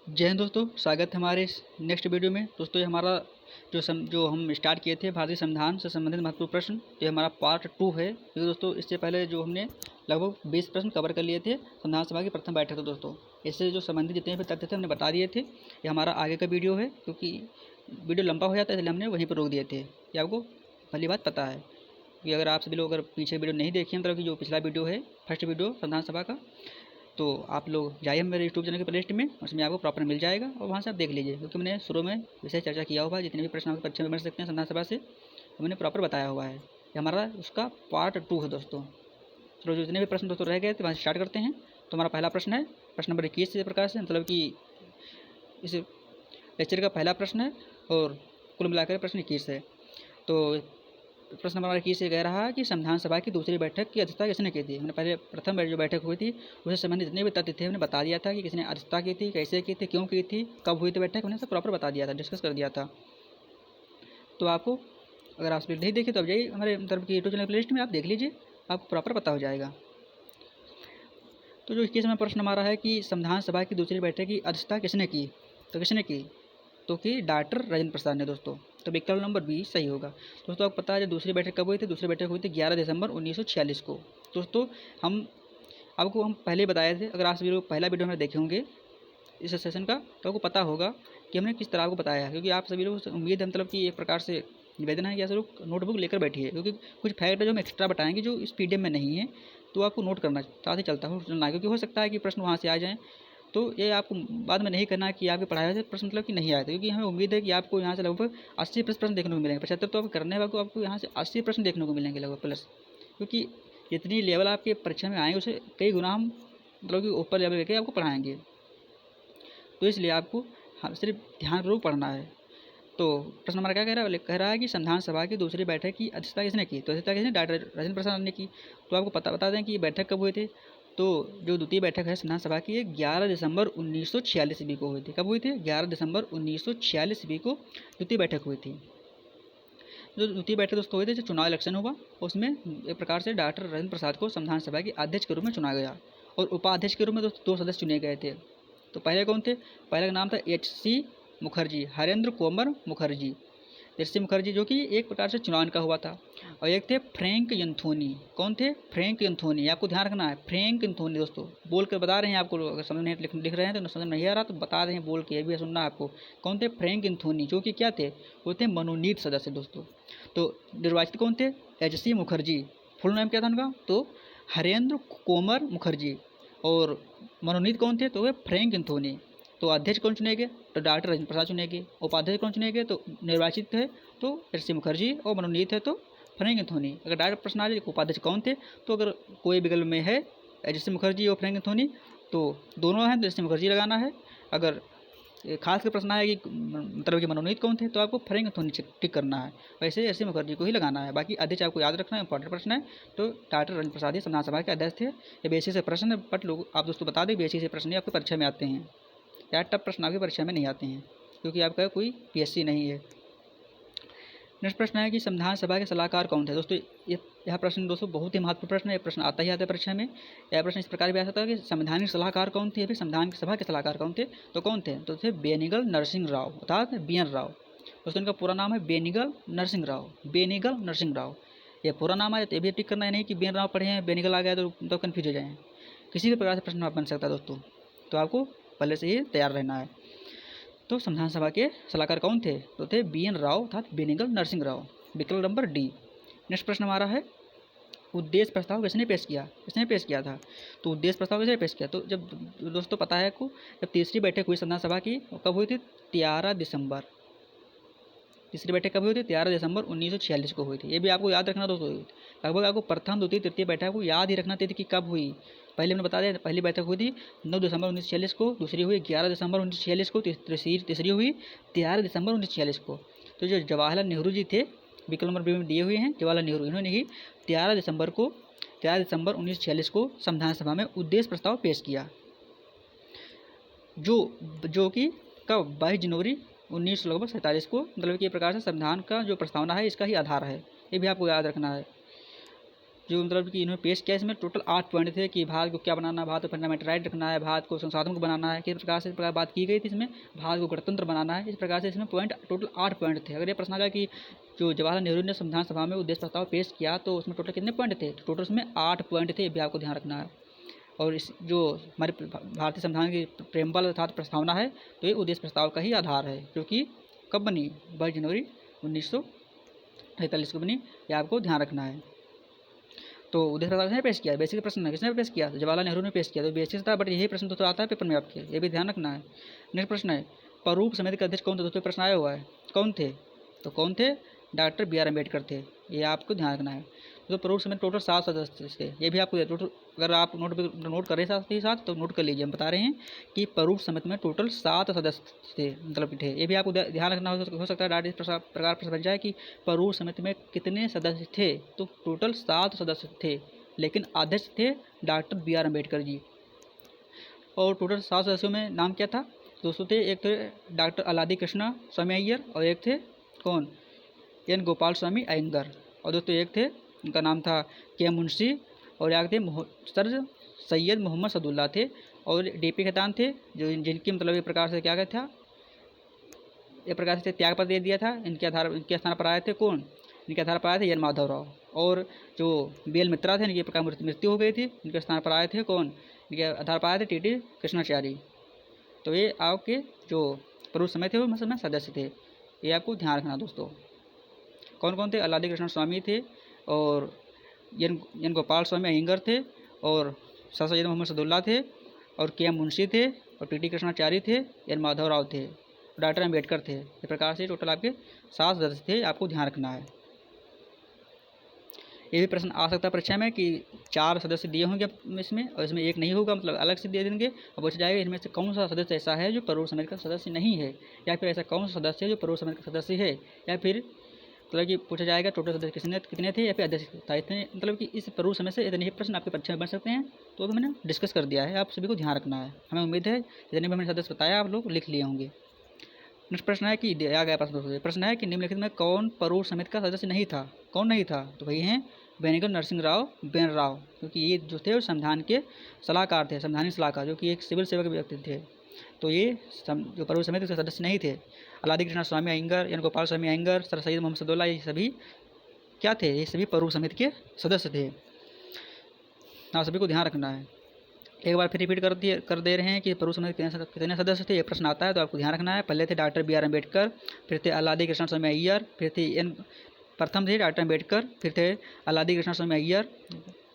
जय हिंद दोस्तों, स्वागत है हमारे इस नेक्स्ट वीडियो में। दोस्तों ये हमारा जो हम स्टार्ट किए थे भारतीय संविधान से संबंधित महत्वपूर्ण प्रश्न, तो ये हमारा पार्ट 2 है। क्योंकि दोस्तों इससे पहले जो हमने लगभग 20 प्रश्न कवर कर लिए थे संविधान सभा की प्रथम बैठक। तो दोस्तों इससे जो संबंधित जितने भी तथ्य थे हमने बता दिए थे। ये हमारा आगे का वीडियो है, क्योंकि वीडियो लंबा हो जाता है इसलिए हमने वहीं पर रोक दिए थे। ये आपको भली बात पता है कि अगर आप सभी लोग अगर पीछे वीडियो नहीं देखे, मतलब कि जो पिछला वीडियो है फर्स्ट वीडियो संविधान सभा का, तो आप लोग जाइए मेरे यूट्यूब चैनल की प्लेलिस्ट में, उसमें आपको प्रॉपर मिल जाएगा और वहाँ से आप देख लीजिए। क्योंकि मैंने शुरू में विषय चर्चा किया हुआ है, जितने भी प्रश्न आपके परीक्षा में बन सकते हैं संविधान सभा से, तो मैंने प्रॉपर बताया हुआ है। ये हमारा उसका पार्ट 2 है दोस्तों। चलो जो जितने भी प्रश्न दोस्तों रह गए थे वहाँ से स्टार्ट करते हैं। तो हमारा पहला प्रश्न है प्रश्न नंबर 21 इस प्रकार से, मतलब कि इस लेक्चर का पहला प्रश्न है और कुल मिलाकर प्रश्न 21 है। तो प्रश्न नंबर 21 ये कह रहा है कि संविधान सभा की दूसरी बैठक की अध्यक्षता किसने की थी। हमने पहले प्रथम जो बैठक हुई थी उससे संबंधित जितने भी तथ्य थे हमने बता दिया था कि किसने अध्यक्षता की थी, कैसे की थी, क्यों की थी, कब हुई थी बैठक, हमने सब प्रॉपर बता दिया था, डिस्कस कर दिया था। तो आपको अगर आप नहीं देखे तो अब जाइए हमारे मतलब कि यूट्यूब चैनल प्लेलिस्ट में आप देख लीजिए, आपको प्रॉपर पता हो जाएगा। तो जो 21वां प्रश्न हमारा है कि संविधान सभा की दूसरी बैठक की अध्यक्षता किसने की, तो किसने की, तो कि डॉक्टर राजेंद्र प्रसाद ने दोस्तों। तो विकल्प नंबर 20 सही होगा। दोस्तों आपको पता है दूसरी बैठक कब हुई थी, दूसरी बैठक हुई थी 11 दिसंबर 1946 को। दोस्तों हम पहले बताए थे, अगर आप सभी लोग पहला वीडियो हमें देखे होंगे इस सेशन का तो आपको पता होगा कि हमने किस तरह आपको बताया है। क्योंकि आप सभी लोग उम्मीद है मतलब कि एक प्रकार से निवेदन है कि आप लोग नोटबुक लेकर बैठिए, क्योंकि कुछ फैक्ट जो हम एक्स्ट्रा बताएंगे जो इस पीडीएफ में नहीं है, तो आपको नोट करना साथ ही चलता हो चलना, क्योंकि हो सकता है कि प्रश्न वहाँ से आ जाएँ। तो ये आपको बाद में नहीं करना है कि आपके पढ़ाई से प्रश्न मतलब कि नहीं आए थे, क्योंकि हमें उम्मीद है कि आपको यहाँ से लगभग 80 प्लस प्रश्न देखने को मिलेंगे। 75 तो आप करने वाले आपको यहाँ से 80 प्रश्न देखने को मिलेंगे लगभग प्लस, क्योंकि जितनी लेवल आपके परीक्षा में आएंगे उसे कई गुना हम मतलब कि ऊपर लेवल लेके आपको पढ़ाएंगे। तो इसलिए आपको सिर्फ ध्यानपूर्वक पढ़ना है। तो प्रश्न हमारा क्या कह रहा है कि संविधान सभा की दूसरी बैठक की अध्यक्षता किसने की, तो अध्यक्षता किसने, डॉक्टर राजेंद्र प्रसाद ने की। तो आपको बता दें कि ये बैठक कब हुई थी। तो जो द्वितीय बैठक है संविधान सभा की 11 दिसंबर 1946 ईस्वी को हुई थी। कब हुई थी, 11 दिसंबर 1946 ईस्वी को द्वितीय बैठक हुई थी। जो द्वितीय बैठक दोस्तों हुई थी, जो चुनाव इलेक्शन हुआ उसमें एक प्रकार से डॉक्टर राजेंद्र प्रसाद को संविधान सभा के अध्यक्ष के रूप में चुना गया और उपाध्यक्ष के रूप में दोस्तों 2 सदस्य चुने गए थे। तो पहले कौन थे, पहले का नाम था H.C. मुखर्जी, हरेंद्र कोमर मुखर्जी, H.C. मुखर्जी, जो कि एक प्रकार से चुनाव का हुआ था। और एक थे फ्रैंक यंथोनी। कौन थे, फ्रैंक यंथोनी। आपको ध्यान रखना है फ्रैंक यंथोनी दोस्तों, बोल कर बता रहे हैं आपको, अगर समझ नहीं लिख रहे हैं तो समझ नहीं आ रहा तो बता रहे हैं बोल के, ये भी सुनना है आपको। कौन थे, फ्रैंक यंथोनी, जो कि क्या थे, वो थे मनोनीत सदस्य दोस्तों। तो निर्वाचित कौन थे, H.C. मुखर्जी। फुल नाम क्या था उनका, तो हरेंद्र कोमर मुखर्जी। और मनोनीत कौन थे, तो वे फ्रैंक यंथोनी। तो अध्यक्ष कौन चुने गए, तो डॉक्टर राजेंद्र प्रसाद चुने गए। उपाध्यक्ष कौन चुने गए, तो निर्वाचित थे तो H.C. मुखर्जी, और मनोनीत है तो फ्रैंक यंथोनी। अगर डायरेक्ट प्रश्न आ जाए उपाध्यक्ष कौन थे, तो अगर कोई विकल्प में है H.C. मुखर्जी और फ्रैंक यंथोनी तो दोनों हैं तो H.C. मुखर्जी लगाना है। अगर खास कर प्रश्न है कि मतलब कि मनोनीत कौन थे, तो आपको फ्रैंक यंथोनी टिक करना है। वैसे H.C. मुखर्जी को ही लगाना है। बाकी अध्यक्ष आपको याद रखना है, इंपॉर्टेंट प्रश्न है। तो डॉक्टर राजेंद्र प्रसाद ही संविधान सभा के अध्यक्ष थे। ये बेसिक से प्रश्न है, बट लोग आप दोस्तों बता दें बेसिक से प्रश्न ही आपकी परीक्षा में आते हैं, या टफ प्रश्न आपकी परीक्षा में नहीं आते हैं, क्योंकि आपका कोई PSC नहीं है। नेक्स्ट प्रश्न है कि संविधान सभा के सलाहकार कौन थे। दोस्तों यह प्रश्न दोस्तों बहुत ही महत्वपूर्ण प्रश्न है। यह प्रश्न आता ही आता है परीक्षा में। यह प्रश्न इस प्रकार भी आ सकता है कि संवैधानिक सलाहकार कौन थे, या फिर संविधान सभा के सलाहकार कौन थे। तो कौन थे, तो थे बेनिगल नरसिंह राव अर्थात BN राव। दोस्तों इनका पूरा नाम है बेनिगल नरसिंह राव, बेनिगल नरसिंह राव। यह पूरा नाम है, तो ये भी टिक करना है नहीं कि BN राव पढ़े हैं बेनिगल आ गया तो कन्फ्यूज हो जाए। किसी भी प्रकार से प्रश्न बन सकता है दोस्तों, तो आपको पहले से ही तैयार रहना है। तो संविधान सभा के सलाहकार कौन थे, तो थे BN राव अर्थात बेनिगल नरसिंह राव। विकल्प नंबर D। नेक्स्ट प्रश्न हमारा है उद्देश्य प्रस्ताव किसने पेश किया, किसने पेश किया था। तो उद्देश्य प्रस्ताव किसने पेश किया, तो जब दोस्तों पता है आपको, जब तीसरी बैठक हुई संविधान सभा की कब हुई थी, 13 दिसंबर। तीसरी बैठक कब हुई थी, 13 दिसंबर 1946 को हुई थी। ये भी आपको याद रखना दोस्तों, लगभग आपको प्रथम द्वितीय तृतीय बैठक को याद ही रखना थी कि कब हुई। पहले हमने बता दिया, पहली बैठक हुई थी 9 दिसंबर 1946 को, दूसरी हुई 11 दिसंबर 1946 को, तीसरी हुई 13 दिसंबर 1946 को। तो जो जवाहरलाल नेहरू जी थे, विकल्प नंबर B में दिए हुए हैं जवाहरलाल नेहरू, इन्होंने ही 13 दिसंबर 1946 को संविधान सभा में उद्देश्य प्रस्ताव पेश किया, जो कि कब 22 जनवरी 1947 को, मतलब कि प्रकार से संविधान का जो प्रस्तावना है इसका ही आधार है। ये भी आपको याद रखना है। जो मतलब कि इन्होंने पेश किया, इसमें टोटल 8 पॉइंट थे कि भारत को क्या बनाना है, भारत को फंडामेंटल राइट रखना है, भारत को संसाधन को बनाना है, किस प्रकार से इस प्रकार बात की गई थी। इसमें भारत को गणतंत्र बनाना है, इस प्रकार से इसमें पॉइंट टोटल 8 पॉइंट थे। अगर ये प्रश्न आ जाए कि जो जवाहरलाल नेहरू ने संविधान सभा में उद्देश्य प्रस्ताव पेश किया तो उसमें टोटल कितने पॉइंट थे, तो टोटल उसमें 8 पॉइंट थे, ये भी आपको ध्यान रखना है। और इस जो हमारे भारतीय संविधान की प्रेमबल अर्थात प्रस्तावना है, तो ये उद्देश्य प्रस्ताव का ही आधार है, जो कि कब बनी, 22 जनवरी 1943 को बनी, ये आपको ध्यान रखना है। तो उद्देश्य प्रस्ताव किसने पेश किया, बेसिक प्रश्न है, किसने पेश किया, तो जवाहरलाल नेहरू ने पेश किया। तो बेसिक था, बट यही प्रश्न तो आता है पेपर में आपके, ये भी ध्यान रखना है। नेक्स्ट प्रश्न है, प्रारूप समिति के अध्यक्ष कौन थे, दोस्तों प्रश्न आया हुआ है, कौन थे, तो कौन थे, डॉक्टर बी आर अम्बेडकर थे, ये आपको ध्यान रखना है। तो प्रारूप समिति टोटल 7 सदस्य थे, ये भी आपको टोटल, अगर आप नोट कर रहे साथ ही साथ तो नोट कर लीजिए। हम बता रहे हैं कि प्रारूप समिति में टोटल 7 सदस्य थे, मतलब थे, ये भी आपको ध्यान रखना हो सकता है। डायरेक्ट प्रकार प्रश्न बन जाए कि प्रारूप समिति में कितने सदस्य थे, तो टोटल 7 सदस्य थे, लेकिन अध्यक्ष थे doctor B are Ambedkar ji. और टोटल 7 सदस्यों में नाम क्या था दोस्तों, थे एक थे डॉक्टर अलादी कृष्णा स्वामी अय्यर, और एक थे कौन, एन गोपाल स्वामी अयंगर, और दोस्तों एक थे, उनका नाम था के मुंशी, और एक थे सर सैयद मोहम्मद सदुल्ला थे, और डीपी खेतान थे, जो जिनकी मतलब एक प्रकार से क्या था, एक प्रकार से त्याग पत्र दे दिया था। इनके स्थान पर आए थे कौन, इनके आधार पर आए थे एन माधव राव, और जो बीएल मित्रा थे, इनकी प्रकार मृत्यु हो गई थी, इनके स्थान पर आए थे कौन, इनके आधार पर आए थे टीटी कृष्णाचारी। तो ये आपके जो प्रारूप समिति थे वो में सदस्य थे, ये आपको ध्यान रखना दोस्तों। कौन कौन थे, अलादी कृष्ण स्वामी थे, और एन गोपाल स्वामी अयंगर थे, और सर सैयद मोहम्मद सदुल्ला थे, और के एम मुंशी थे, और टीटी कृष्णाचारी थे, एन माधव राव थे, डॉक्टर अम्बेडकर थे। इस प्रकार से टोटल आपके 7 सदस्य थे, आपको ध्यान रखना है। ये भी प्रश्न आ सकता है परीक्षा में कि 4 सदस्य दिए होंगे इसमें, और इसमें एक नहीं होगा, मतलब अलग से दे देंगे, और पूछा जाएगा इनमें से कौन सा सदस्य ऐसा है जो प्रारूप समिति का सदस्य नहीं है, या फिर ऐसा कौन सा सदस्य है जो प्रारूप समिति का सदस्य है, या फिर मतलब कि पूछा जाएगा टोटल सदस्य कितने थे, या फिर अध्यक्ष था इतने, मतलब कि इस प्रारूप समिति से इतने ही प्रश्न आपके परीक्षा में बन सकते हैं। तो भी मैंने डिस्कस कर दिया है, आप सभी को ध्यान रखना है। हमें उम्मीद है जितने भी मैंने सदस्य बताया आप लोग लिख लिए होंगे। नेक्स्ट प्रश्न है कि दिया गया प्रश्न है कि निम्नलिखित में कौन प्रारूप समिति का सदस्य नहीं था, कौन नहीं था, तो वही हैं बेनेगल नरसिंह राव बेन राव, क्योंकि ये जो थे संविधान के सलाहकार थे, संवैधानिक सलाहकार, जो कि एक सिविल सेवक व्यक्ति थे। तो ये जो प्रारूप समिति के सदस्य नहीं थे। अलादी कृष्ण स्वामी अयंगर, एन गोपाल स्वामी अयंगर, सर सैयद मोहम्मद सदुल्ला, ये सभी क्या थे, ये सभी प्रारूप समिति के सदस्य थे। आप सभी को ध्यान रखना है। एक बार फिर रिपीट कर दे रहे हैं कि प्रारूप समिति कितने सदस्य थे, ये प्रश्न आता है तो आपको ध्यान रखना है। पहले थे डॉक्टर बी आर अम्बेडकर, फिर थे अलादी कृष्ण स्वामी अय्यर, फिर थे प्रथम थे डॉक्टर अम्बेडकर, फिर थे अलादी कृष्ण स्वामी अय्यर,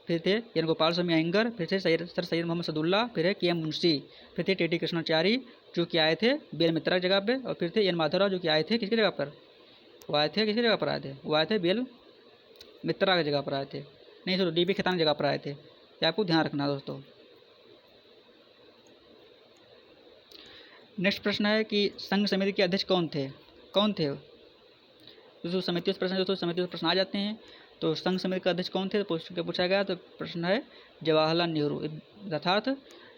फिर थे एन गोपाल स्वामी अयंगर, फिर थे सर सैयद मोहम्मद सदुल्ला, फिर है के एम मुंशी, फिर थे टीटी कृष्णाचारी जो कि आए थे बीएल मित्रा की जगह पे, और फिर थे एन माधवराव जो कि आए थे किसकी जगह पर, वो आए थे किसकी जगह पर आए थे, वो आए थे बीएल मित्रा की जगह पर आए थे, नहीं सर डीपी खेतान की जगह पर आए थे। ये आपको ध्यान रखना दोस्तों। नेक्स्ट प्रश्न है कि संघ समिति के अध्यक्ष कौन थे, कौन थे दोस्तों। समिति प्रश्न दोस्तों, समिति प्रश्न आ जाते हैं। तो संघ समिति का अध्यक्ष कौन थे पूछा गया, तो प्रश्न है जवाहरलाल नेहरू, अर्थात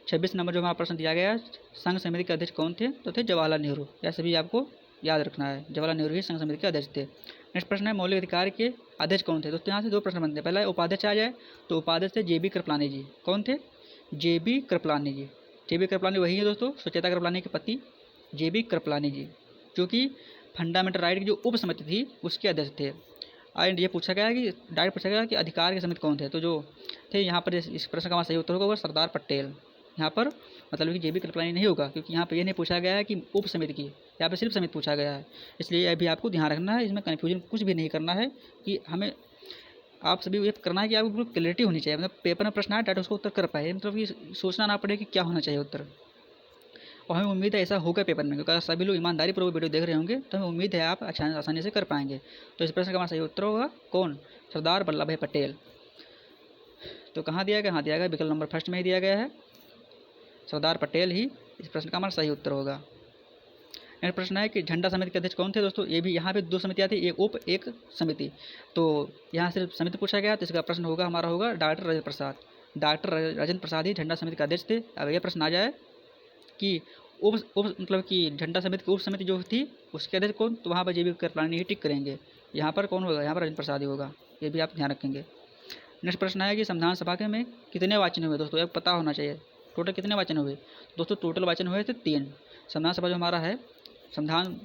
26 नंबर जो हमारा प्रश्न दिया गया, संघ समिति के अध्यक्ष कौन थे, तो थे जवाहरलाल नेहरू। यह सभी आपको याद रखना है, जवाहरलाल नेहरू ही संघ समिति के अध्यक्ष थे। नेक्स्ट प्रश्न है मौलिक अधिकार के अध्यक्ष कौन थे दोस्तों। यहाँ से 2 प्रश्न बनते हैं। पहला है उपाध्यक्ष आ जाए, तो उपाध्यक्ष थे JB कृपलानी जी। कौन थे, JB कृपलानी जी। JB कृपलानी वही है दोस्तों सुचेता कृपलानी के पति JB कृपलानी जी, जो कि फंडामेंटल राइट की जो उप समिति थी उसके अध्यक्ष थे। एंड ये पूछा गया कि डायरेक्ट पूछा गया कि अधिकार की समिति कौन थे, तो जो थे यहाँ पर इस प्रश्न का हमारा सही उत्तर होगा सरदार पटेल। यहाँ पर मतलब कि JB कृपलानी नहीं होगा, क्योंकि यहाँ पर ये नहीं पूछा गया है कि उप समिति की, यहाँ पर सिर्फ समिति पूछा गया है। इसलिए अभी आपको ध्यान रखना है, इसमें कन्फ्यूजन कुछ भी नहीं करना है, कि हमें आप सभी ये करना है कि आपको बिल्कुल क्लियरिटी होनी चाहिए, मतलब पेपर में प्रश्न आए डायरेक्ट उसको उत्तर कर पाए, मतलब कि सोचना ना पड़े कि क्या होना चाहिए उत्तर। और हमें उम्मीद है ऐसा होगा पेपर में, क्योंकि सभी लोग ईमानदारी पूर्वक वीडियो देख रहे होंगे, तो हमें उम्मीद है आप आसानी से कर पाएंगे। तो इस प्रश्न का हमारा सही उत्तर होगा कौन, सरदार वल्लभ भाई पटेल। तो कहाँ दिया गया, हाँ दिया गया विकल्प नंबर फर्स्ट में ही दिया गया है, सरदार पटेल ही इस प्रश्न का हमारा सही उत्तर होगा। नेक्स्ट प्रश्न है कि झंडा समिति के अध्यक्ष कौन थे दोस्तों। ये भी यहाँ पे 2 समितियाँ थी, एक उप एक समिति, तो यहाँ सिर्फ समिति पूछा गया, तो इसका प्रश्न होगा हमारा होगा डॉक्टर राजेंद्र प्रसाद। डॉक्टर राजेंद्र प्रसाद ही झंडा समिति का अध्यक्ष थे। अब यह प्रश्न आ जाए कि उप मतलब कि झंडा समिति की उप समिति जो थी उसके अध्यक्ष कौन, तो वहाँ पर JB कृपलानी ही टिक करेंगे। यहाँ पर कौन होगा, यहाँ पर राजेंद्र प्रसाद ही होगा, ये भी आप ध्यान रखेंगे। नेक्स्ट प्रश्न है कि संविधान सभा के में कितने वाचन हुए दोस्तों, ये पता होना चाहिए। टोटल कितने वाचन हुए दोस्तों, टोटल वाचन हुए थे 3। संविधान सभा जो हमारा है संविधान,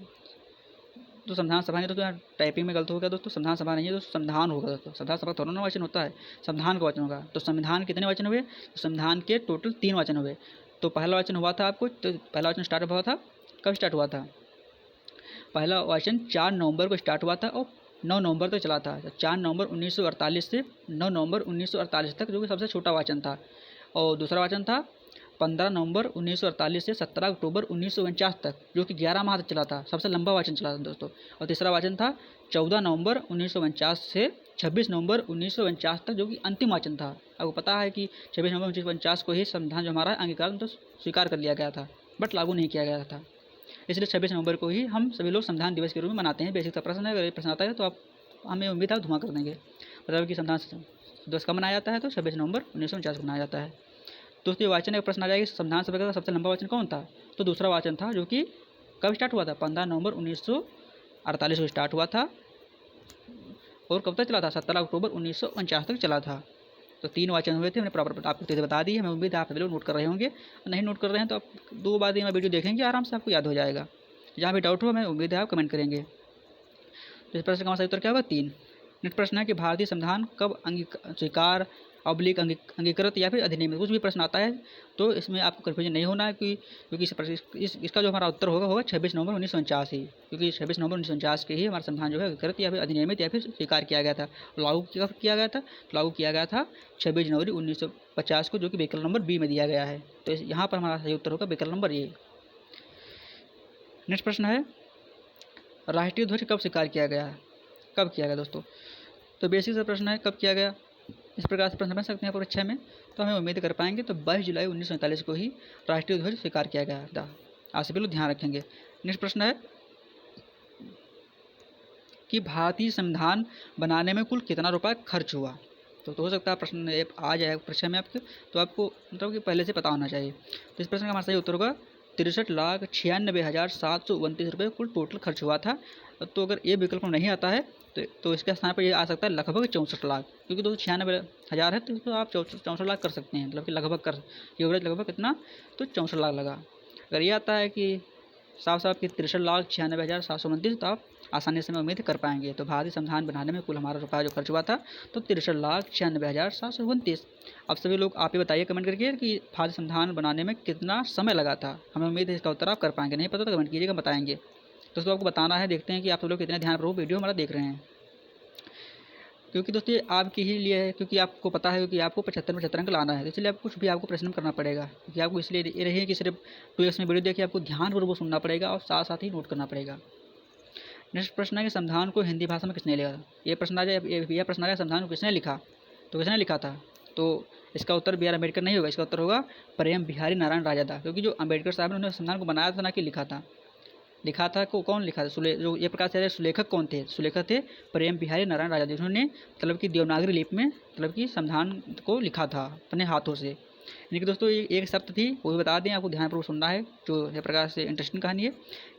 तो संविधान सभा नहीं दोस्तों, यहाँ टाइपिंग में गलत हो गया दोस्तों, संविधान सभा नहीं है दोस्तों, संविधान होगा दोस्तों। संविधान सभा थोड़ा ना वाचन होता है, संविधान का वाचन होगा। तो संविधान कितने वाचन हुए, तो संविधान के टोटल 3 वाचन हुए। तो पहला वाचन हुआ था आपको, तो पहला वाचन स्टार्ट हुआ था, कब स्टार्ट हुआ था, पहला वाचन 4 नवंबर को स्टार्ट हुआ था और 9 नवंबर तक चला था। 4 नवंबर 1948 से 9 नवंबर 1948 तक, जो कि सबसे छोटा वाचन था। और दूसरा वाचन था 15 नवंबर 1948 से 17 अक्टूबर 1949 तक, जो कि 11 माह तक चला था, सबसे लंबा वाचन चला था दोस्तों। और तीसरा वाचन था 14 नवंबर 1949 से 26 नवंबर 1949 तक, जो कि अंतिम वाचन था। आपको पता है कि 26 नवंबर 1949 को ही संविधान जो हमारा अंगीकार तो स्वीकार कर लिया गया था, बट लागू नहीं किया गया था। इसलिए 26 नवंबर को ही हम सभी लोग संविधान दिवस के रूप में मनाते हैं। बेसिक सा प्रश्न है, अगर ये प्रश्न आता है तो आप हमें उम्मीद है धुआं कर देंगे। मतलब कि संविधान दिवस कब मनाया जाता है, तो 26 नवंबर 1949 को मनाया जाता है। दोस्तों ये वाचन का प्रश्न आ जाएगा, संविधान सभा का सबसे लंबा वाचन कौन था, तो दूसरा वाचन था, जो कि कब स्टार्ट हुआ था, 15 नवंबर 1948 को स्टार्ट हुआ था और कब तक चला था, 17 अक्टूबर 1949 तक चला था। तो 3 वाचन हुए थे, मैंने प्रॉपर आपको तेज बता दी है। मैं उम्मीद है आप सभी लोग नोट कर रहे होंगे, नहीं नोट कर रहे हैं तो आप 2 बार दिन में वीडियो देखेंगे, आराम से आपको याद हो जाएगा। जहाँ भी डाउट हो मैं उम्मीद है आप कमेंट करेंगे। तो इस प्रश्न का सही उत्तर क्या होगा, 3। नेक्स्ट प्रश्न है कि भारतीय संविधान कब स्वीकार ऑब्लिक अंगीकृत या फिर अधिनियमित, कुछ भी प्रश्न आता है तो इसमें आपको कन्फ्यूजन नहीं होना है, क्योंकि इसका जो हमारा उत्तर होगा 26 नवंबर 1949 ही, क्योंकि 26 नवंबर 1949 के ही हमारा संविधान जो है अंगीकृत या फिर अधिनियमित या फिर स्वीकार किया गया था। लागू किया गया था, लागू किया गया था 26 जनवरी 1950 को, जो कि विकल्प नंबर बी में दिया गया है। तो यहाँ पर हमारा सही उत्तर होगा विकल्प नंबर ए। नेक्स्ट प्रश्न है राष्ट्रीय ध्वज कब स्वीकार किया गया, कब किया गया दोस्तों, तो बेसिक सा प्रश्न है कब किया गया। इस प्रकार से प्रश्न बन सकते हैं परीक्षा में, तो हमें उम्मीद कर पाएंगे। तो 22 जुलाई 1947 को ही राष्ट्रीय ध्वज स्वीकार किया गया था। आप सभी लोग ध्यान रखेंगे। नेक्स्ट प्रश्न है कि भारतीय संविधान बनाने में कुल कितना रुपया खर्च हुआ। तो हो सकता है प्रश्न आ जाए परीक्षा में आपके, तो आपको मतलब कि पहले से पता होना चाहिए। तो इस प्रश्न का हमारा सही उत्तर होगा 63,96,729 रुपये कुल टोटल खर्च हुआ था। तो अगर ये विकल्प नहीं आता है तो इसके स्थान पर ये आ सकता है लगभग 64 लाख, क्योंकि 96,000 है तो इसको आप 64 लाख कर सकते हैं। मतलब कि लगभग कर एवरेज लगभग कितना, तो 64 लाख लगा। अगर ये आता है कि साफ साफ कि 63,96,729, तो आप आसानी से उम्मीद कर पाएंगे। तो भारतीय संविधान बनाने में कुल हमारा रुपया जो खर्च हुआ था तो 63,96,729। अब सभी लोग आप ही बताइए कमेंट करके कि भारतीय संविधान बनाने में कितना समय लगा था। हमें उम्मीद है इसका उत्तर आप कर पाएंगे, नहीं पता तो कमेंट कीजिएगा, बताएंगे। दोस्तों आपको बताना है, देखते हैं कि आप सब लोग कितने ध्यानपूर्वक वीडियो हमारा देख रहे हैं, क्योंकि दोस्तों ये आपके ही लिए है, क्योंकि आपको पता है कि आपको 75 अंक लाना है, तो इसलिए आपको कुछ भी आपको प्रश्न करना पड़ेगा। क्योंकि आपको इसलिए ये रही है कि सिर्फ 2x में वीडियो देखिए, आपको ध्यानपूर्वक सुनना पड़ेगा और साथ साथ ही नोट करना पड़ेगा। नेक्स्ट प्रश्न है कि संविधान को हिंदी भाषा में किसने लिखा। ये प्रश्न आ जाए, यह प्रश्न आ जाए संविधान को किसने लिखा, तो किसने लिखा था, तो इसका उत्तर बी आर अम्बेडकर नहीं होगा, इसका उत्तर होगा प्रेम बिहारी नारायण राजादा। क्योंकि जो अम्बेडकर साहब ने उन्होंने संविधान को बनाया था ना कि लिखा था, लिखा था को कौन लिखा था, जो ये प्रकार से सुलेखक कौन थे, सुलेखक थे प्रेम बिहारी नारायण राजा, जिन्होंने मतलब कि देवनागरी लिपि में मतलब कि संविधान को लिखा था अपने हाथों से। यानी कि दोस्तों ये एक शर्त थी, वो भी बता दें, आपको ध्यानपूर्वक सुनना है, जो इस प्रकार से इंटरेस्टिंग कहानी है।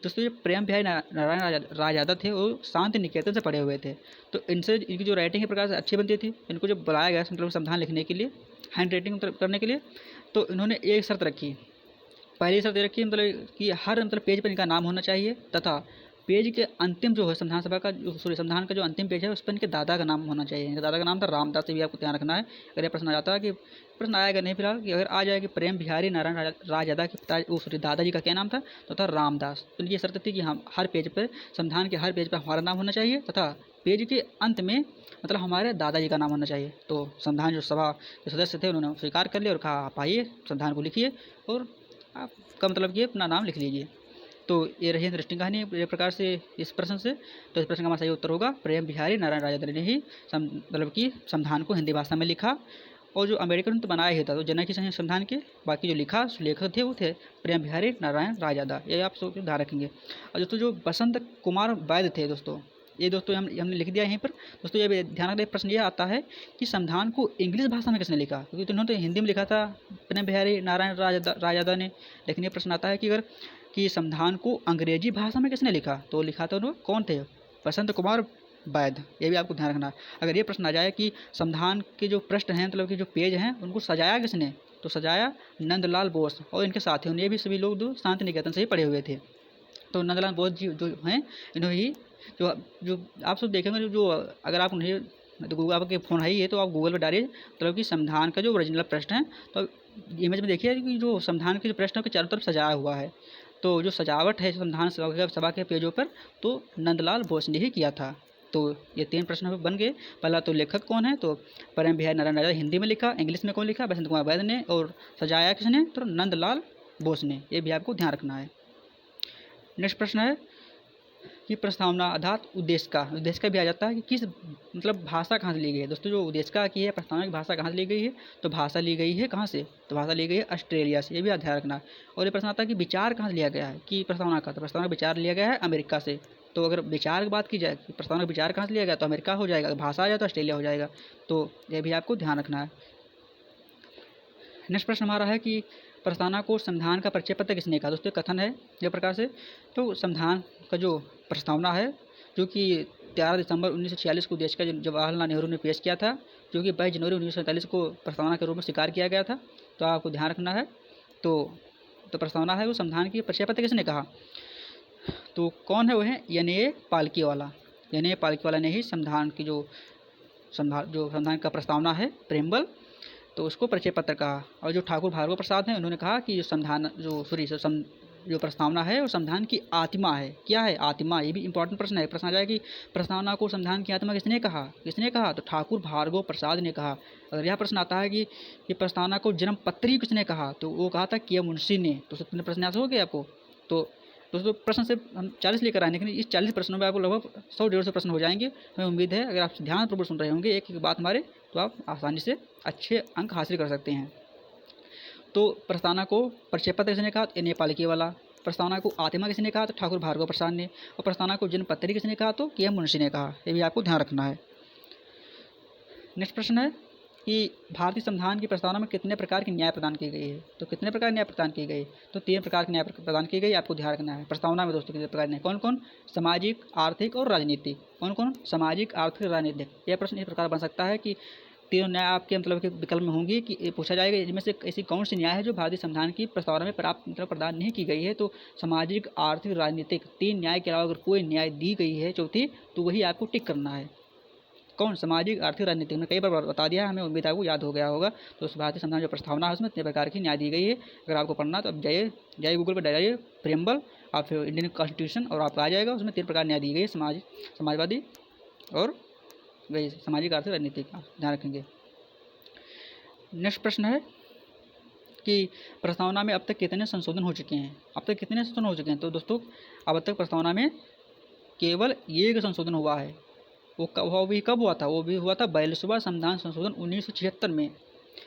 दोस्तों ये प्रेम बिहारी नारायण राजादा थे, वो शांति निकेतन से पढ़े हुए थे, तो इनसे इनकी जो राइटिंग है प्रकार से अच्छी बनती थी। इनको जब बुलाया गया मतलब संविधान लिखने के लिए, हैंड राइटिंग करने के लिए, तो इन्होंने एक शर्त रखी, पहली शर्त ये रखी मतलब कि हर मतलब पेज पर इनका नाम होना चाहिए, तथा पेज के अंतिम जो है संविधान सभा का संविधान का जो अंतिम पेज है उस पर इनके दादा का नाम होना चाहिए। इनके दादा का नाम था रामदास, से भी आपको ध्यान रखना है। अगर यह प्रश्न आ जाता है कि प्रश्न आएगा नहीं फिलहाल, कि अगर आ जाए कि प्रेम बिहारी नारायण राजादा के पिता दादाजी का क्या नाम था, तो था रामदास। तो ये शर्त थी कि हम हर पेज पर संविधान के हर पेज पर हमारा नाम होना चाहिए, तथा पेज के अंत में मतलब हमारे दादाजी का नाम होना चाहिए। तो संविधान जो सभा के सदस्य थे उन्होंने स्वीकार कर लिया और कहा आप आइए संविधान को लिखिए और आपका मतलब कि अपना नाम लिख लीजिए। तो ये रही इंटरेस्टिंग कहानी एक प्रकार से इस प्रश्न से। तो इस प्रश्न का हमारा सही उत्तर होगा प्रेम बिहारी नारायण राजादा ने ही मतलब कि संविधान को हिंदी भाषा में लिखा। और जो अम्बेडकर ने तो बनाया ही था, तो जनक ही संविधान के बाकी जो लेखक थे वो थे प्रेम बिहारी नारायण राजादा। ये आप सब ध्यान रखेंगे। और दोस्तों जो बसंत कुमार वैद्य थे दोस्तों, ये दोस्तों हमने लिख दिया यहीं पर। दोस्तों ये ध्यान रखना, प्रश्न ये आता है कि संविधान को इंग्लिश भाषा में किसने लिखा, क्योंकि उन्होंने तो हिंदी में लिखा था प्रेम बिहारी नारायण राजादा ने। लेकिन ये प्रश्न आता है कि अगर कि संविधान को अंग्रेजी भाषा में किसने लिखा, तो लिखा था उन्होंने कौन थे, बसंत कुमार वैध। ये भी आपको ध्यान रखना है। अगर ये प्रश्न आ जाए कि संविधान के जो पृष्ठ हैं, मतलब कि जो पेज हैं, उनको सजाया किसने, तो सजाया नंदलाल बोस और इनके साथियों ने। ये भी सभी लोग जो शांति निकेतन से ही पढ़े हुए थे। तो नंदलाल बोस जी जो हैं, इन्होंने ही जो जो आप सब देखेंगे, जो अगर आप उन्हें, तो गूगल आपके फ़ोन है ही है, तो आप गूगल पर डालिए मतलब कि संविधान का जो ओरिजिनल पृष्ठ है, तो इमेज में देखिए कि जो संविधान के जो पृष्ठ है, के चारों तरफ सजाया हुआ है। तो जो सजावट है संविधान सभा के पेजों पर, तो नंदलाल बोस ने ही किया था। तो ये 3 प्रश्न बन गए। पहला तो लेखक कौन है, तो प्रेम बिहारी नारायण आज़ाद हिंदी में लिखा, इंग्लिश में कौन लिखा, बसंत कुमार वैद्य ने, और सजाया किसने, तो नंदलाल बोस ने। ये भी आपको ध्यान रखना है। नेक्स्ट प्रश्न है कि प्रस्तावना आधार उद्देश्य का भी आ जाता है कि किस मतलब भाषा कहाँ से ली गई है। दोस्तों जो उद्देश्य की है, प्रस्तावना की भाषा कहाँ से ली गई है, तो भाषा ली गई है कहाँ से, तो भाषा ली गई है ऑस्ट्रेलिया से। ये भी ध्यान रखना है। और ये प्रश्न आता है कि विचार कहाँ से लिया गया है कि प्रस्तावना का, तो प्रस्तावना का विचार लिया गया है अमेरिका से। तो अगर विचार की बात की जाए कि प्रस्तावना का विचार कहाँ से लिया गया, तो अमेरिका हो जाएगा, भाषा आ जाए तो ऑस्ट्रेलिया हो जाएगा। तो ये भी आपको ध्यान रखना है। नेक्स्ट प्रश्न हमारा है कि प्रस्तावना को संविधान का परिचय पत्र किसने कहा। दोस्तों कथन है इस प्रकार से, तो संविधान का जो प्रस्तावना है, जो कि 13 दिसंबर 1946 को देश का जवाहरलाल नेहरू ने पेश किया था, जो कि 22 जनवरी 1947 को प्रस्तावना के रूप में स्वीकार किया गया था। तो आपको ध्यान रखना है। तो प्रस्तावना है वो संविधान की परिचय पत्र किसने कहा, तो कौन है, वो है एन.ए. पालकीवाला। एन.ए. पालकीवाला ने ही संविधान की जो संविधान का प्रस्तावना है प्रेम्बल, तो उसको परिचय पत्र कहा। और जो ठाकुर भार्गव प्रसाद हैं, उन्होंने कहा कि जो संविधान जो प्रस्तावना है वो संविधान की आत्मा है। क्या है आत्मा, ये भी इंपॉर्टेंट प्रश्न है। प्रश्न आ जाए कि प्रस्तावना को संविधान की आत्मा किसने कहा, तो ठाकुर भार्गव प्रसाद ने कहा। अगर यह प्रश्न आता है कि प्रस्तावना को जन्म पत्री किसने कहा, तो वो कहा था के मुंशी ने। तो सबने प्रश्न याद हो गया आपको। तो दोस्तों प्रश्न से हम 40 लेकर आए, लेकिन इस 40 प्रश्नों में आपको लगभग 100-150 प्रश्न हो जाएंगे। हमें उम्मीद है अगर आप ध्यानपूर्वक सुन रहे होंगे एक एक बात हमारे, तो आप आसानी से अच्छे अंक हासिल कर सकते हैं। तो प्रस्तावना को परिचय पत्र किसने कहा, तो एन.ए. पालकीवाला। प्रस्तावना को आत्मा किसने कहा, तो ठाकुर भार्गव प्रसाद ने। और प्रस्तावना को जन्म पत्री किसने कहा, तो के मुंशी ने कहा। ये भी आपको ध्यान रखना है। नेक्स्ट प्रश्न है कि भारतीय संविधान की प्रस्तावना में कितने प्रकार की न्याय प्रदान की गई है, तो कितने प्रकार न्याय प्रदान की गई, तो 3 प्रकार की न्याय प्रदान की गई। आपको ध्यान रखना है। प्रस्तावना में दोस्तों कितने प्रकार न्याय, कौन कौन, सामाजिक, आर्थिक और राजनीतिक। कौन कौन, सामाजिक, आर्थिक, राजनीतिक। यह प्रश्न इस प्रकार बन सकता है कि तीनों न्याय आपके मतलब के विकल्प में होंगी कि पूछा जाएगा इनमें से ऐसी कौन सी न्याय है जो भारतीय संविधान की प्रस्तावना में प्राप्त मतलब प्रदान नहीं की गई है। तो सामाजिक, आर्थिक, राजनीतिक 3 न्याय के अलावा अगर कोई न्याय दी गई है चौथी, तो वही आपको टिक करना है। कौन, सामाजिक, आर्थिक, राजनीतिक। ने कई बार बता दिया है, हमें उम्मीद आपको याद हो गया होगा। तो उस भारतीय संविधान जो प्रस्तावना है उसमें इतने प्रकार की न्याय दी गई है। अगर आपको पढ़ना तो अब जाइए गूगल पर डालिए प्रेम्बल, आप फिर इंडियन कॉन्स्टिट्यूशन, और आपको आ जाएगा। उसमें 3 प्रकार न्याय दी गई है, समाजवादी और वही सामाजिक, आर्थिक, राजनीतिक। ध्यान रखेंगे। नेक्स्ट प्रश्न है कि प्रस्तावना में अब तक कितने संशोधन हो चुके हैं। तो दोस्तों अब तक प्रस्तावना में केवल एक संशोधन हुआ है। वो भी कब हुआ था, वो भी हुआ था 42वां संविधान संशोधन 1976 में।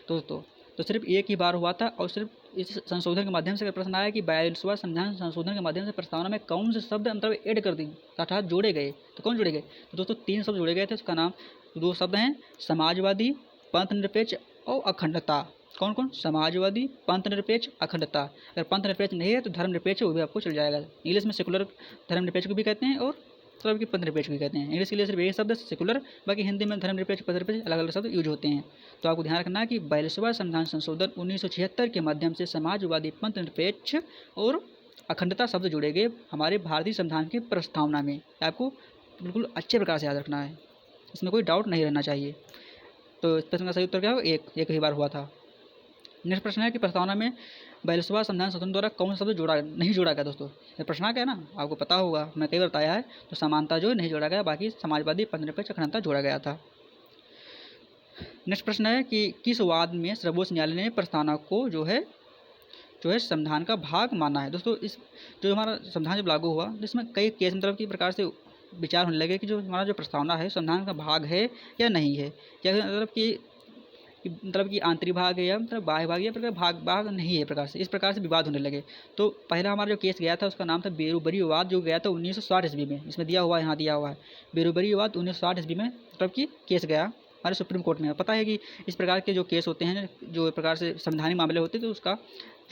दोस्तों तो सिर्फ एक ही बार हुआ था। और सिर्फ इस संशोधन के माध्यम से प्रश्न आया कि 42वां संविधान संशोधन के माध्यम से प्रस्तावना में कौन से शब्द मतलब ऐड कर दी, अर्थात जोड़े गए। तो कौन जोड़े गए, तो दोस्तों 3 शब्द जोड़े गए थे। उसका नाम 2 शब्द हैं, समाजवादी, पंथ निरपेक्ष और अखंडता। कौन कौन, समाजवादी, पंथ निरपेक्ष, अखंडता। अगर पंथ निरपेक्ष नहीं है तो धर्म निरपेक्ष, वो भी आपको चल जाएगा। इंग्लिश में सेकुलर धर्म निरपेक्ष को भी कहते हैं और मतलब कि पंथ निरपेक्ष भी कहते हैं। इंग्लिश के लिए सिर्फ एक शब्द सेकुलर, बाकी हिंदी में धर्म निरपेक्ष, पंथ निरपेक्ष अलग अलग शब्द यूज होते हैं। तो आपको ध्यान रखना है कि 42वां संविधान संशोधन 1976 के माध्यम से समाजवादी, पंथ निरपेक्ष और अखंडता शब्द जुड़े गए हमारे भारतीय संविधान की प्रस्तावना में। आपको बिल्कुल अच्छे प्रकार से याद रखना है, इसमें कोई डाउट नहीं रहना चाहिए। तो इस प्रश्न का सही उत्तर क्या होगा, एक ही बार हुआ था। नेक्स्ट प्रश्न है कि प्रस्तावना में 42वां संविधान संशोधन द्वारा कौन सा शब्द नहीं जोड़ा गया। दोस्तों ये प्रश्न क्या है ना, आपको पता होगा, मैं कई बार बताया है। तो समानता जो नहीं जोड़ा गया, बाकी समाजवादी, पंथ निरपेक्ष, अखंडता जोड़ा गया था। नेक्स्ट प्रश्न है कि किस वाद में सर्वोच्च न्यायालय ने प्रस्तावना को जो है संविधान का भाग माना है। दोस्तों इस जो हमारा संविधान जब लागू हुआ, जिसमें कई केस मतलब की प्रकार से विचार होने लगे कि जो हमारा जो प्रस्तावना है संविधान का भाग है या नहीं है, या मतलब कि आंतरिक भाग है या मतलब बाह्य भाग, या प्रकार भाग नहीं है, प्रकार से इस प्रकार से विवाद होने लगे। तो पहला हमारा जो केस गया था उसका नाम था बेरुबरी विवाद, जो गया था 1960 ईस्वी में। इसमें दिया हुआ है, यहाँ दिया हुआ है बेरुबरी विवाद 1960 ईस्वी में मतलब कि केस गया हमारे सुप्रीम कोर्ट में। पता है कि इस प्रकार के जो केस होते हैं, जो प्रकार से संवैधानिक मामले होते हैं, तो उसका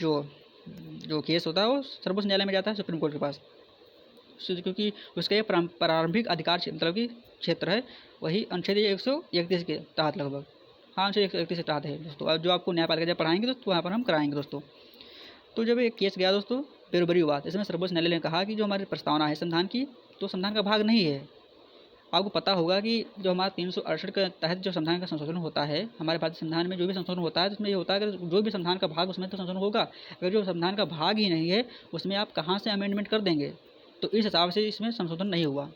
जो केस होता है वो सर्वोच्च न्यायालय में जाता है, सुप्रीम कोर्ट के पास। क्योंकि उसका ये प्रारंभिक अधिकार मतलब कि क्षेत्र है वही अनुच्छेद 131 के तहत लगभग, हाँ अनुच्छेद 131 के तहत है दोस्तों। और जो आपको न्यायपालिका जब पढ़ाएंगे दोस्तों वहाँ पर हम कराएंगे दोस्तों। तो जब एक केस गया दोस्तों बेरोबरी विवाद, इसमें सर्वोच्च न्यायालय ने कहा कि जो हमारी प्रस्तावना है संविधान की तो संविधान का भाग नहीं है। आपको पता होगा कि जो हमारा 368 के तहत जो संविधान का संशोधन होता है, हमारे भारतीय संविधान में जो भी संशोधन होता है तो उसमें ये होता है कि जो भी संविधान का भाग उसमें तो संशोधन होगा, अगर जो संविधान का भाग ही नहीं है उसमें आप कहाँ से अमेंडमेंट कर देंगे, तो इस हिसाब से इसमें संशोधन नहीं हुआ।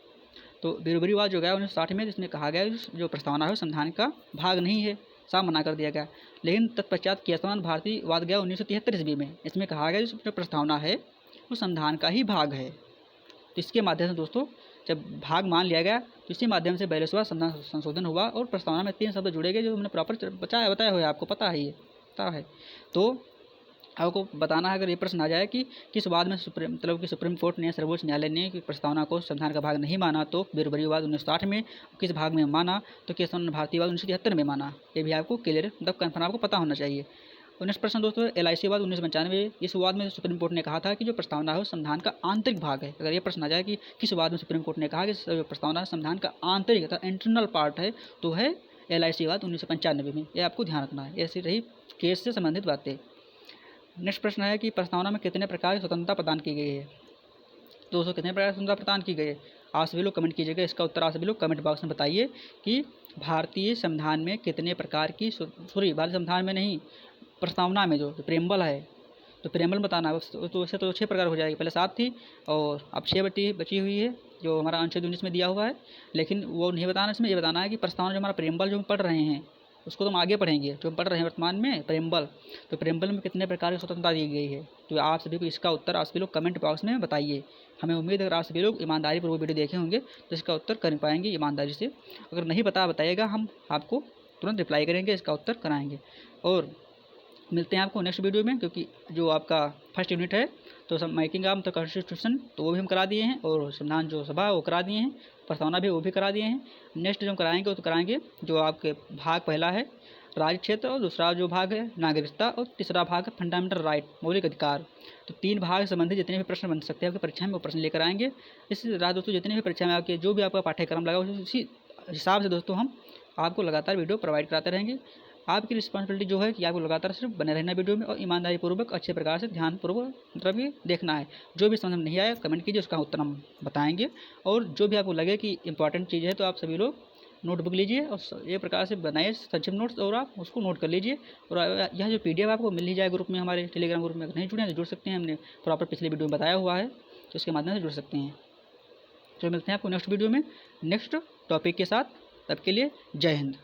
तो बेरोबरी विवाद जो गया 1960 में, जिसमें कहा गया जो प्रस्तावना है संविधान का भाग नहीं है, साफ मना कर दिया गया। लेकिन तत्पश्चात केशवानंद भारती वाद गया 1973 ईस्वी में, इसमें कहा गया जो प्रस्तावना है वो संविधान का ही भाग है। तो इसके माध्यम से दोस्तों जब भाग मान लिया गया तो इसी माध्यम से 42वां संविधान संशोधन हुआ और प्रस्तावना में 3 शब्द जुड़े गए जो हमने प्रॉपर बताया हुआ है, आपको पता है, ये पता है। तो आपको बताना है अगर ये प्रश्न आ जाए कि किस वाद में सुप्रीम कोर्ट ने सर्वोच्च न्यायालय ने कि प्रस्तावना को संविधान का भाग नहीं माना, तो बेरोबरी विवाद 1960 में, किस भाग में माना तो केशवानंद भारती वाद 1973 में माना। ये भी आपको क्लियर मतलब कन्फर्म आपको पता होना चाहिए। 19 प्रश्न दोस्तों LIC वाद 1995, इस वाद में सुप्रीम कोर्ट ने कहा था कि जो प्रस्तावना है संविधान का आंतरिक भाग है। अगर ये प्रश्न आ जाए कि किस वाद में सुप्रीम कोर्ट ने कहा कि प्रस्तावना संविधान का आंतरिक अर्थात इंटरनल पार्ट है, तो है LIC वाद 1995 में। ये आपको ध्यान रखना है, ऐसी रही केस से संबंधित बातें। नेक्स्ट प्रश्न है कि प्रस्तावना में कितने प्रकार की स्वतंत्रता प्रदान की गई है। दोस्तों कितने प्रकार की स्वतंत्रता प्रदान की गई है, आप सभी लोग कमेंट कीजिएगा। इसका उत्तर आप सभी लोग कमेंट बॉक्स में बताइए कि भारतीय संविधान में कितने प्रकार की, सॉरी भारतीय संविधान में नहीं, प्रस्तावना में जो प्रेम्बल है तो प्रेम्बल बताना, तो वैसे तो 6 प्रकार हो जाएगी, पहले 7 थी और अब 6 बची हुई है जो हमारा अनुच्छेद 19 में दिया हुआ है। लेकिन वो नहीं बताना, इसमें ये बताना है कि प्रस्तावना जो हमारा प्रेम्बल जो हम पढ़ रहे हैं उसको तो हम आगे पढ़ेंगे, जो हम पढ़ रहे हैं वर्तमान में प्रेम्बल, तो प्रेम्बल में कितने प्रकार की स्वतंत्रता दी गई है। तो आप सभी को इसका उत्तर आप सभी लोग कमेंट बॉक्स में बताइए। हमें उम्मीद है अगर आप सभी लोग ईमानदारी पर वो वीडियो देखे होंगे तो इसका उत्तर कर पाएंगे ईमानदारी से। अगर नहीं बताइएगा हम आपको तुरंत रिप्लाई करेंगे, इसका उत्तर कराएंगे। और मिलते हैं आपको नेक्स्ट वीडियो में, क्योंकि जो आपका फर्स्ट यूनिट है तो सब मेकिंग ऑफ द कॉन्स्टिट्यूशन तो वो भी हम करा दिए हैं, और संविधान जो सभा है वो करा दिए हैं, प्रस्तावना भी वो भी करा दिए हैं। नेक्स्ट जो हम कराएंगे वो तो कराएंगे जो आपके भाग पहला है राज्य क्षेत्र, और दूसरा जो भाग है नागरिकता, और तीसरा भाग है फंडामेंटल राइट मौलिक अधिकार। तो 3 भाग संबंधित जितने भी प्रश्न बन सकते हैं आपकी परीक्षा में वो प्रश्न लेकर आएंगे। इसी तरह दोस्तों जितने भी परीक्षा में आपके जो भी आपका पाठ्यक्रम लगा उसी हिसाब से दोस्तों हम आपको लगातार वीडियो प्रोवाइड कराते रहेंगे। आपकी रिस्पॉन्सिबिलिटी जो है कि आपको लगातार सिर्फ बने रहना वीडियो में और ईमानदारी पूर्वक अच्छे प्रकार से ध्यानपूर्वक मतलब ये देखना है। जो भी समझ में नहीं आया कमेंट कीजिए, उसका उत्तर हम बताएंगे। और जो भी आपको लगे कि इंपॉर्टेंट चीज़ है तो आप सभी लोग नोटबुक लीजिए और ये प्रकार से बनाइए संक्षिप्त नोट्स और आप उसको नोट कर लीजिए। और यह जो PDF आपको मिल ही जाए ग्रुप में, हमारे टेलीग्राम ग्रुप में। अगर नहीं जुड़े हैं तो जुड़ सकते हैं, हमने प्रॉपर पिछले वीडियो में बताया हुआ है, तो इसके माध्यम से जुड़ सकते हैं। तो मिलते हैं आपको नेक्स्ट वीडियो में नेक्स्ट टॉपिक के साथ। तब के लिए जय हिंद।